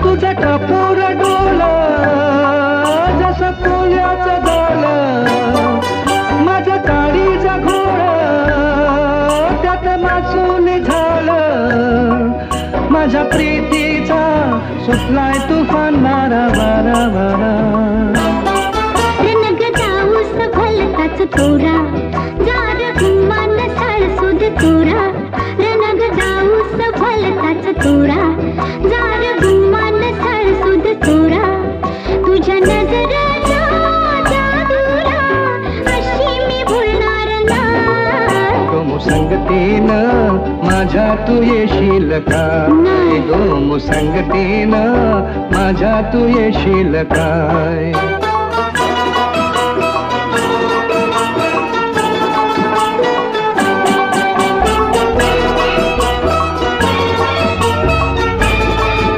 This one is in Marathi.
तुझं टपोर डोल जसं कोल्याचं डोल, माझं काळीचं घोळ त्यात मासून झालं, माझ्या प्रीतीचा सुटलाय तुफान मारा बारा बारा. रणग जाऊस भलताच तोरा, जार गुमान साळसुद तोरा. रणग जाऊस भलताच तोरा, जार गुमान साळसुद तोरा. तुझ्या नजरेच्या जादूला अशी मी भुलणार नाही. गो संगतीनं माझ्या तू येशील काय, गो संगतीनं माझ्या तू येशील काय.